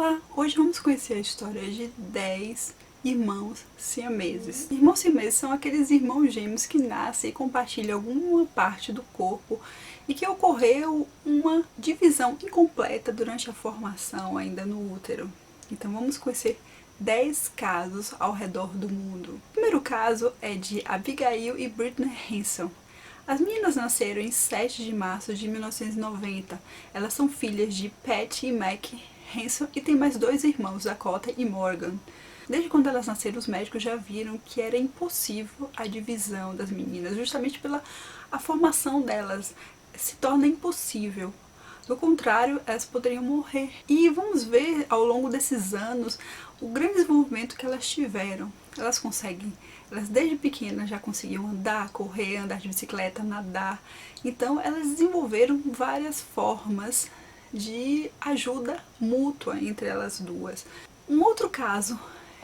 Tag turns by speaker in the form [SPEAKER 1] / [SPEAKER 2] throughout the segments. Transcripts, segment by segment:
[SPEAKER 1] Olá! Hoje vamos conhecer a história de 10 irmãos siameses. Irmãos siameses são aqueles irmãos gêmeos que nascem e compartilham alguma parte do corpo e que ocorreu uma divisão incompleta durante a formação ainda no útero. Então vamos conhecer 10 casos ao redor do mundo. O primeiro caso é de Abigail e Brittany Hanson. As meninas nasceram em 7 de março de 1990. Elas são filhas de Pat e Mac Hanson e têm mais 2 irmãos, Dakota e Morgan. Desde quando elas nasceram, os médicos já viram que era impossível a divisão das meninas, justamente pela a formação delas se torna impossível. Do contrário, elas poderiam morrer. E vamos ver ao longo desses anos o grande desenvolvimento que elas tiveram. Elas desde pequenas já conseguiam andar, correr, andar de bicicleta, nadar. Então elas desenvolveram várias formas de ajuda mútua entre elas duas. Um outro caso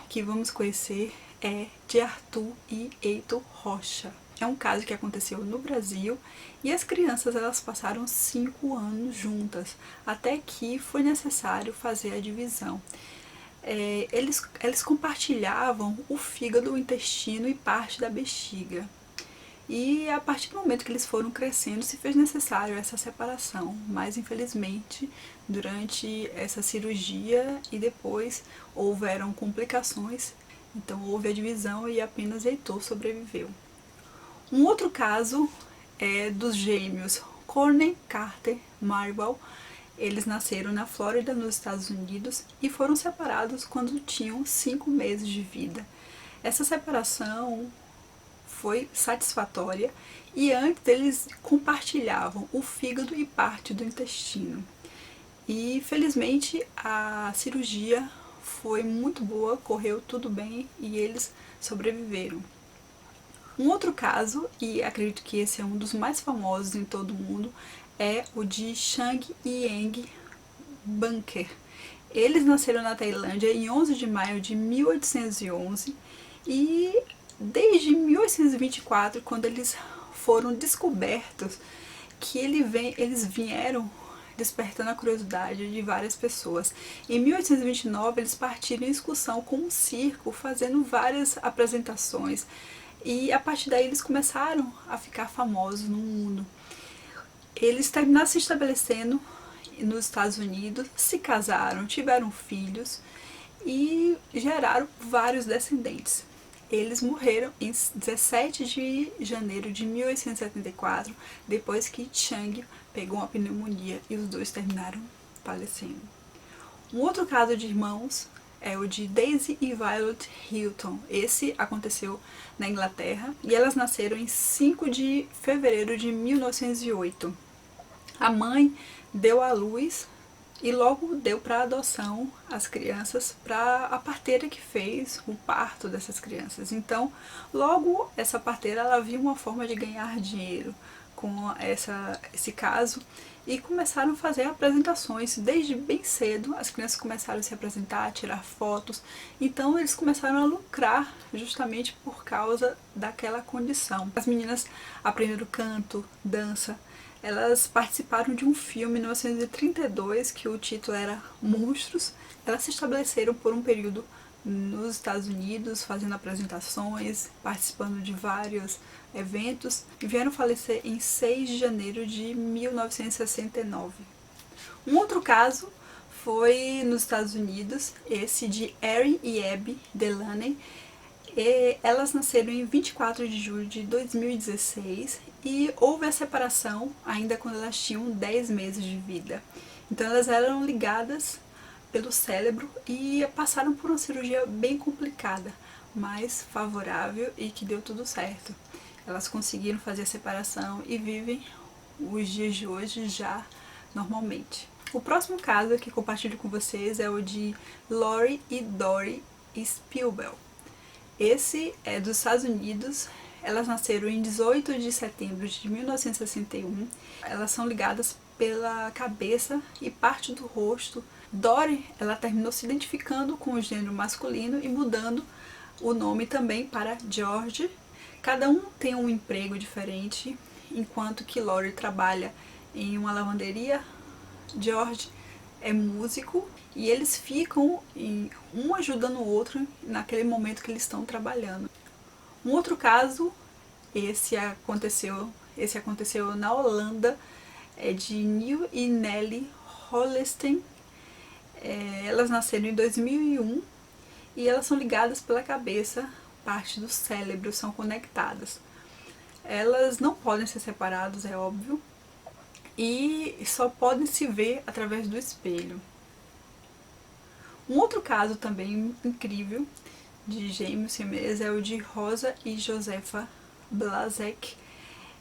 [SPEAKER 1] que vamos conhecer é de Arthur e Heitor Rocha. É um caso que aconteceu no Brasil e as crianças elas passaram 5 anos juntas, até que foi necessário fazer a divisão. Eles compartilhavam o fígado, o intestino e parte da bexiga. E a partir do momento que eles foram crescendo, se fez necessário essa separação. Mas infelizmente, durante essa cirurgia e depois houveram complicações, então houve a divisão e apenas Heitor sobreviveu. Um outro caso é dos gêmeos Courtney Carter Marable. Eles nasceram na Flórida, nos Estados Unidos, e foram separados quando tinham 5 meses de vida. Essa separação foi satisfatória e antes eles compartilhavam o fígado e parte do intestino. E felizmente a cirurgia foi muito boa, correu tudo bem e eles sobreviveram. Um outro caso, e acredito que esse é um dos mais famosos em todo o mundo, é o de Chang e Eng Bunker. Eles nasceram na Tailândia em 11 de maio de 1811 e desde 1824, quando eles foram descobertos, que eles vieram despertando a curiosidade de várias pessoas. Em 1829, eles partiram em excursão com um circo, fazendo várias apresentações. E a partir daí eles começaram a ficar famosos no mundo. Eles terminaram se estabelecendo nos Estados Unidos, se casaram, tiveram filhos e geraram vários descendentes. Eles morreram em 17 de janeiro de 1874, depois que Chang pegou uma pneumonia e os dois terminaram falecendo. Um outro caso de irmãos é o de Daisy e Violet Hilton. Esse aconteceu na Inglaterra e elas nasceram em 5 de fevereiro de 1908. A mãe deu à luz e logo deu para adoção as crianças para a parteira que fez o parto dessas crianças. Então, logo essa parteira ela viu uma forma de ganhar dinheiro com esse caso e começaram a fazer apresentações desde bem cedo. As crianças começaram a se apresentar, a tirar fotos, então eles começaram a lucrar justamente por causa daquela condição. As meninas aprenderam canto, dança. Elas participaram de um filme em 1932 que o título era Monstros. Elas se estabeleceram por um período nos Estados Unidos, fazendo apresentações, participando de vários eventos e vieram falecer em 6 de janeiro de 1969. Um outro caso foi nos Estados Unidos, esse de Erin e Abby Delaney. Elas nasceram em 24 de julho de 2016 e houve a separação ainda quando elas tinham 10 meses de vida. Então elas eram ligadas pelo cérebro e passaram por uma cirurgia bem complicada, mas favorável e que deu tudo certo. Elas conseguiram fazer a separação e vivem os dias de hoje já normalmente. O próximo caso que compartilho com vocês é o de Lori e Dory Spielberg. Esse é dos Estados Unidos. Elas nasceram em 18 de setembro de 1961. Elas são ligadas pela cabeça e parte do rosto. Dory, ela terminou se identificando com o gênero masculino e mudando o nome também para George. Cada um tem um emprego diferente, enquanto que Lori trabalha em uma lavanderia, George é músico e eles ficam um ajudando o outro naquele momento que eles estão trabalhando. Um outro caso, esse aconteceu na Holanda, é de Neil e Nelly Holstein. Elas nasceram em 2001 e elas são ligadas pela cabeça, parte do cérebro são conectadas. Elas não podem ser separadas, é óbvio, e só podem se ver através do espelho. Um outro caso também incrível de gêmeos siameses é o de Rosa e Josefa Blazek.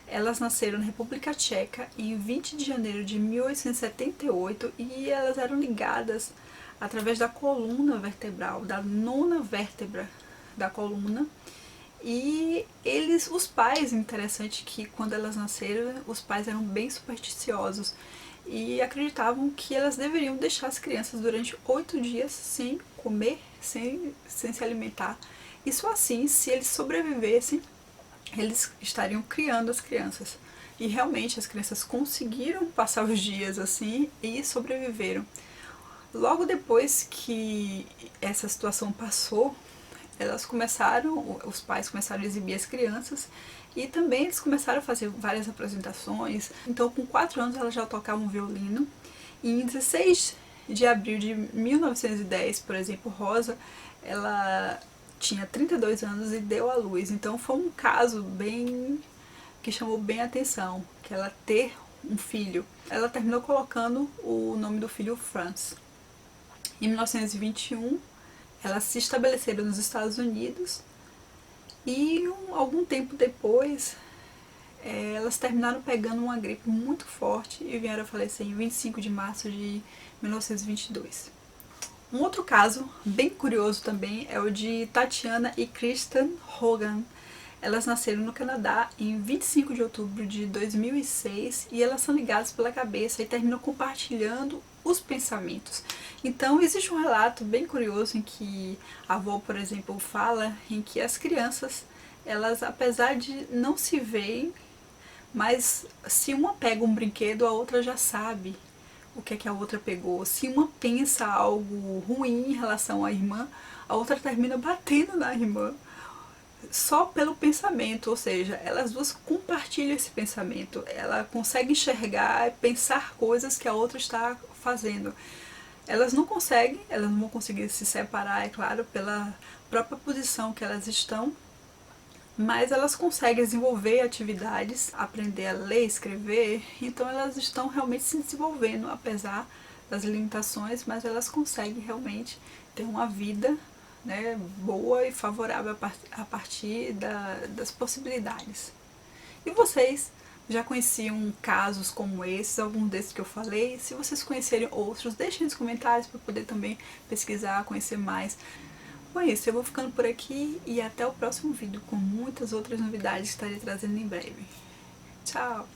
[SPEAKER 1] Elas nasceram na República Tcheca em 20 de janeiro de 1878 e elas eram ligadas através da coluna vertebral, da nona vértebra da coluna. E os pais, interessante que quando elas nasceram, os pais eram bem supersticiosos e acreditavam que elas deveriam deixar as crianças durante 8 dias sem comer, sem se alimentar. E só assim, se eles sobrevivessem, eles estariam criando as crianças. E realmente as crianças conseguiram passar os dias assim e sobreviveram. Logo depois que essa situação passou, os pais começaram a exibir as crianças e também eles começaram a fazer várias apresentações. Então, com 4 anos, elas já tocavam violino. E em 16 de abril de 1910, por exemplo, Rosa, ela tinha 32 anos e deu à luz. Então, foi um caso que chamou bem a atenção, que ela ter um filho. Ela terminou colocando o nome do filho Franz. Em 1921, elas se estabeleceram nos Estados Unidos e algum tempo depois elas terminaram pegando uma gripe muito forte e vieram a falecer em 25 de março de 1922. Um outro caso bem curioso também é o de Tatiana e Kristen Hogan. Elas nasceram no Canadá em 25 de outubro de 2006 e elas são ligadas pela cabeça e terminam compartilhando os pensamentos. Então existe um relato bem curioso em que a avó, por exemplo, fala em que as crianças, elas apesar de não se verem, mas se uma pega um brinquedo, a outra já sabe o que é que a outra pegou. Se uma pensa algo ruim em relação à irmã, a outra termina batendo na irmã só pelo pensamento, ou seja, elas duas compartilham esse pensamento, ela consegue enxergar e pensar coisas que a outra está fazendo. Elas não vão conseguir se separar, é claro, pela própria posição que elas estão, mas elas conseguem desenvolver atividades, aprender a ler, escrever, então elas estão realmente se desenvolvendo, apesar das limitações, mas elas conseguem realmente ter uma vida, né, boa e favorável a partir das possibilidades. E vocês já conheciam casos como esses, algum desses que eu falei? Se vocês conhecerem outros, deixem nos comentários para poder também pesquisar, conhecer mais. Bom, é isso, eu vou ficando por aqui e até o próximo vídeo com muitas outras novidades que estarei trazendo em breve. Tchau!